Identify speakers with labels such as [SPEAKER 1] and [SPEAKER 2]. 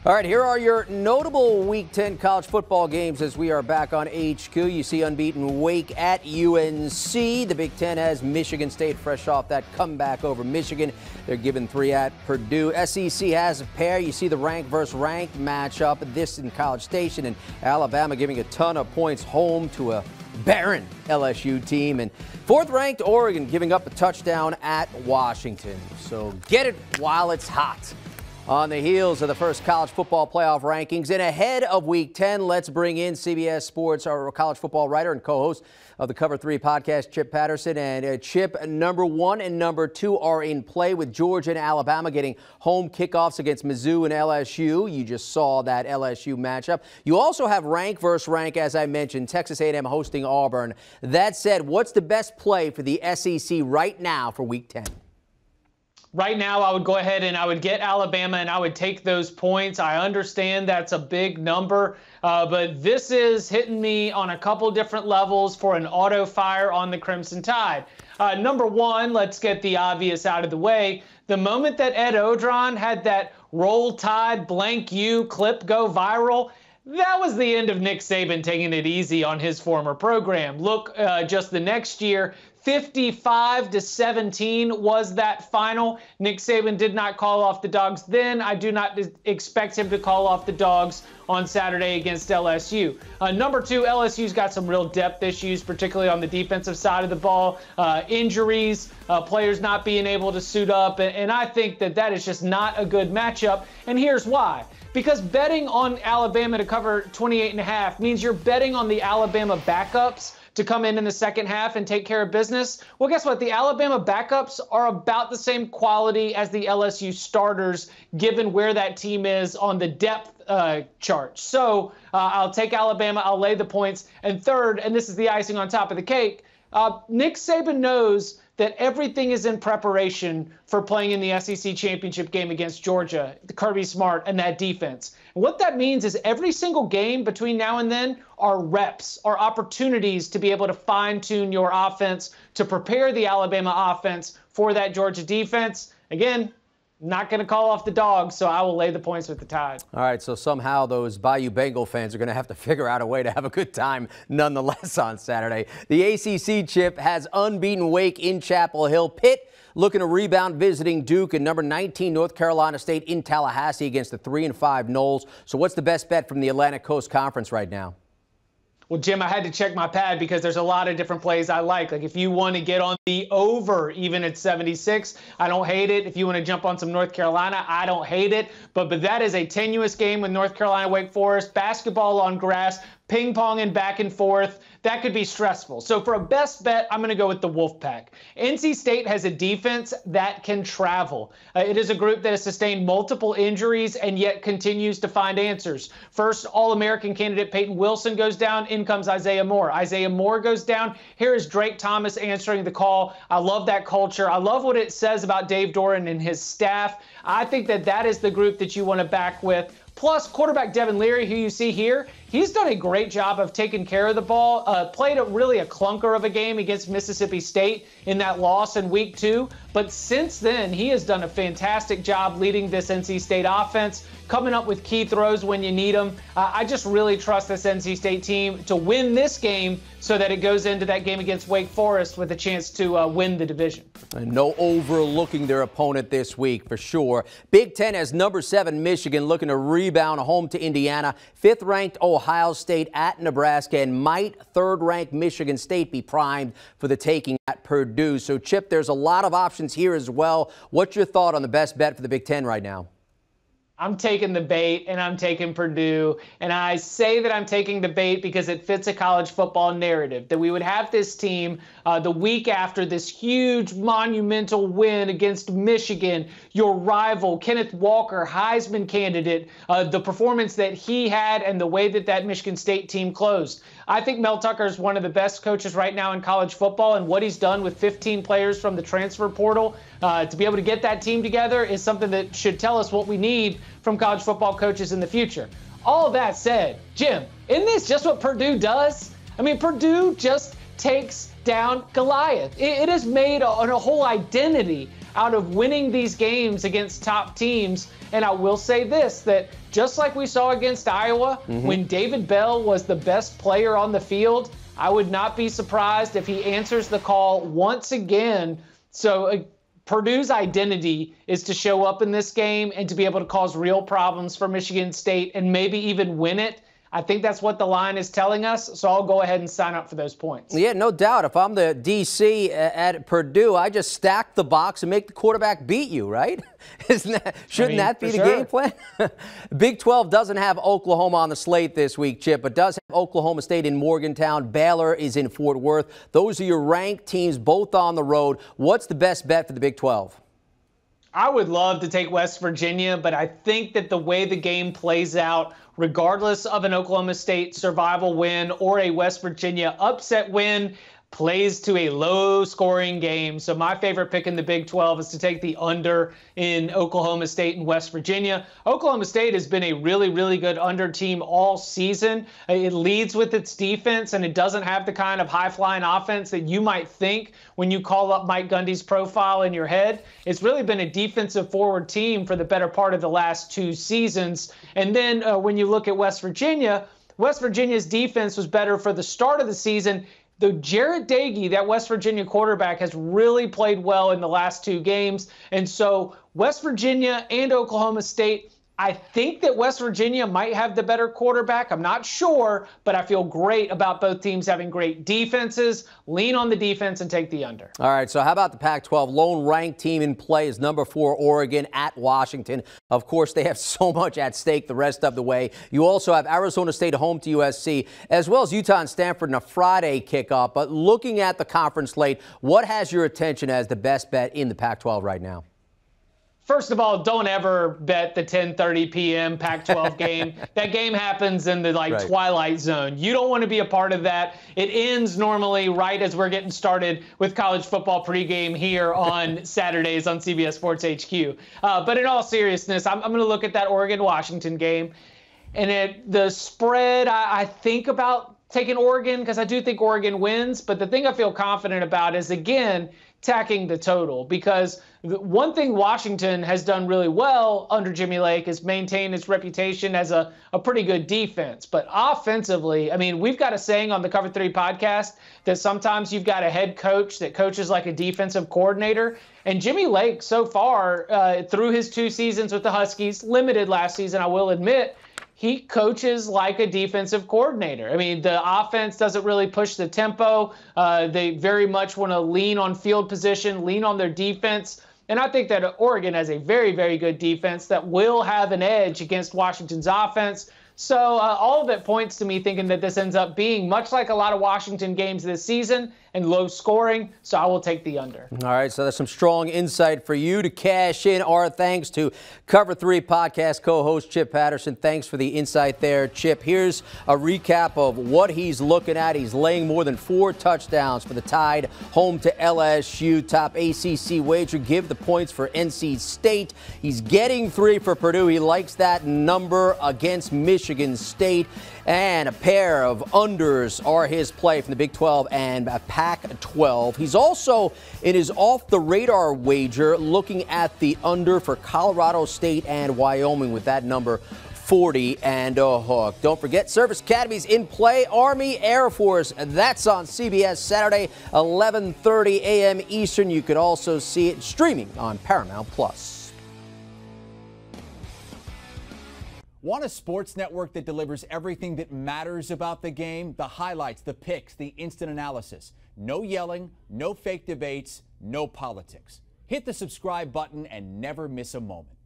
[SPEAKER 1] All right, here are your notable Week 10 college football games as we are back on HQ. You see unbeaten Wake at UNC. The Big Ten has Michigan State fresh off that comeback over Michigan. They're given 3 at Purdue. SEC has a pair. You see the ranked versus ranked matchup. This in College Station, and Alabama giving a ton of points home to a barren LSU team. And 4th-ranked Oregon giving up a touchdown at Washington. So get it while it's hot. On the heels of the first college football playoff rankings and ahead of Week 10, let's bring in CBS Sports, our college football writer and co-host of the Cover 3 podcast, Chip Patterson. And Chip, number 1 and number 2 are in play with Georgia and Alabama getting home kickoffs against Mizzou and LSU. You just saw that LSU matchup. You also have rank versus rank, as I mentioned, Texas A&M hosting Auburn. That said, what's the best play for the SEC right now for Week 10?
[SPEAKER 2] Right now, I would go ahead and I would get Alabama and I would take those points. I understand that's a big number, but this is hitting me on a couple different levels for an auto fire on the Crimson Tide. Number 1, let's get the obvious out of the way. The moment that Ed Odron had that Roll Tide blank U clip go viral, that was the end of Nick Saban taking it easy on his former program. Look, just the next year, 55-17 was that final. Nick Saban did not call off the Dogs then. I do not expect him to call off the Dogs on Saturday against LSU. Number 2, LSU's got some real depth issues, particularly on the defensive side of the ball. Injuries, players not being able to suit up, and I think that is just not a good matchup, and here's why. Because betting on Alabama to cover 28.5 means you're betting on the Alabama backups to come in the second half and take care of business. Well, guess what? The Alabama backups are about the same quality as the LSU starters, given where that team is on the depth chart. So I'll take Alabama. I'll lay the points. And third, and this is the icing on top of the cake, Nick Saban knows that everything is in preparation for playing in the SEC championship game against Georgia, Kirby Smart, and that defense. And what that means is every single game between now and then are reps, are opportunities to be able to fine-tune your offense, to prepare the Alabama offense for that Georgia defense. Again, not going to call off the Dogs, so I will lay the points with the Tide.
[SPEAKER 1] All right, so somehow those Bayou Bengal fans are going to have to figure out a way to have a good time nonetheless on Saturday. The ACC, Chip, has unbeaten Wake in Chapel Hill. Pitt looking to rebound visiting Duke, and number 19 North Carolina State in Tallahassee against the 3-5 Noles. So what's the best bet from the Atlantic Coast Conference right now?
[SPEAKER 2] Well, Jim, I had to check my pad because there's a lot of different plays I like. Like if you want to get on the over, even at 76, I don't hate it. If you want to jump on some North Carolina, I don't hate it. But that is a tenuous game with North Carolina, Wake Forest, basketball on grass, ping pong and back and forth. That could be stressful. So for a best bet, I'm going to go with the Wolfpack. NC State has a defense that can travel. It is a group that has sustained multiple injuries and yet continues to find answers. First, All-American candidate Peyton Wilson goes down. In comes Isaiah Moore. Isaiah Moore goes down. Here is Drake Thomas answering the call. I love that culture. I love what it says about Dave Doran and his staff. I think that is the group that you want to back with. Plus, quarterback Devin Leary, who you see here, he's done a great job of taking care of the ball. Played really a clunker of a game against Mississippi State in that loss in Week 2. But since then, he has done a fantastic job leading this NC State offense, coming up with key throws when you need them. I just really trust this NC State team to win this game so that it goes into that game against Wake Forest with a chance to win the division.
[SPEAKER 1] And no overlooking their opponent this week for sure. Big Ten has number 7 Michigan looking to rebound home to Indiana. 5th-ranked Ohio State at Nebraska, and might 3rd-ranked Michigan State be primed for the taking at Purdue. So, Chip, there's a lot of options here as well. What's your thought on the best bet for the Big Ten right now?
[SPEAKER 2] I'm taking the bait, and I'm taking Purdue. And I say that I'm taking the bait because it fits a college football narrative, that we would have this team the week after this huge monumental win against Michigan, your rival, Kenneth Walker, Heisman candidate, the performance that he had and the way that Michigan State team closed. I think Mel Tucker is one of the best coaches right now in college football, and what he's done with 15 players from the transfer portal to be able to get that team together is something that should tell us what we need from college football coaches in the future. All that said, Jim, isn't this just what Purdue does? I mean, Purdue just takes down Goliath. It has made a whole identity out of winning these games against top teams. And I will say this, that just like we saw against Iowa, when David Bell was the best player on the field, I would not be surprised if he answers the call once again. So Purdue's identity is to show up in this game and to be able to cause real problems for Michigan State and maybe even win it. I think that's what the line is telling us, so I'll go ahead and sign up for those points.
[SPEAKER 1] Yeah, no doubt. If I'm the DC at Purdue, I just stack the box and make the quarterback beat you, right? Shouldn't that be the game plan? Big 12 doesn't have Oklahoma on the slate this week, Chip, but does have Oklahoma State in Morgantown. Baylor is in Fort Worth. Those are your ranked teams, both on the road. What's the best bet for the Big 12?
[SPEAKER 2] I would love to take West Virginia, but I think that the way the game plays out, regardless of an Oklahoma State survival win or a West Virginia upset win, plays to a low-scoring game. So my favorite pick in the Big 12 is to take the under in Oklahoma State and West Virginia. Oklahoma State has been a really, really good under team all season. It leads with its defense, and it doesn't have the kind of high-flying offense that you might think when you call up Mike Gundy's profile in your head. It's really been a defensive forward team for the better part of the last 2 seasons. And then when you look at West Virginia's defense was better for the start of the season. Though Jarrett Doege, that West Virginia quarterback, has really played well in the last 2 games. And so West Virginia and Oklahoma State, I think that West Virginia might have the better quarterback. I'm not sure, but I feel great about both teams having great defenses. Lean on the defense and take the under.
[SPEAKER 1] All right, so how about the Pac-12? Lone ranked team in play is number 4 Oregon at Washington. Of course, they have so much at stake the rest of the way. You also have Arizona State home to USC, as well as Utah and Stanford in a Friday kickoff. But looking at the conference slate, what has your attention as the best bet in the Pac-12 right now?
[SPEAKER 2] First of all, don't ever bet the 10:30 p.m. Pac-12 game. That game happens in the twilight zone. You don't want to be a part of that. It ends normally right as we're getting started with college football pregame here on Saturdays on CBS Sports HQ. But in all seriousness, I'm going to look at that Oregon-Washington game. And the spread, I think about taking Oregon because I do think Oregon wins. But the thing I feel confident about is, again, tacking the total, because one thing Washington has done really well under Jimmy Lake is maintain its reputation as a pretty good defense. But offensively, I mean, we've got a saying on the Cover 3 podcast that sometimes you've got a head coach that coaches like a defensive coordinator. And Jimmy Lake, so far, through his 2 seasons with the Huskies, limited last season, I will admit, he coaches like a defensive coordinator. I mean, the offense doesn't really push the tempo. They very much want to lean on field position, lean on their defense. And I think that Oregon has a very, very good defense that will have an edge against Washington's offense. So all of it points to me thinking that this ends up being much like a lot of Washington games this season and low scoring. So I will take the under.
[SPEAKER 1] All right, so that's some strong insight for you to cash in. Our thanks to Cover 3 podcast co-host Chip Patterson. Thanks for the insight there, Chip. Here's a recap of what he's looking at. He's laying more than 4 touchdowns for the Tide home to LSU. Top ACC wager. Give the points for NC State. He's getting 3 for Purdue. He likes that number against Michigan State. And a pair of unders are his play from the Big 12 and Pac-12. He's also, in his off-the-radar wager, looking at the under for Colorado State and Wyoming with that number 40 and a hook. Don't forget, Service Academy's in play. Army, Air Force, that's on CBS Saturday, 11:30 a.m. Eastern. You could also see it streaming on Paramount+.
[SPEAKER 3] Want a sports network that delivers everything that matters about the game? The highlights, the picks, the instant analysis. No yelling, no fake debates, no politics. Hit the subscribe button and never miss a moment.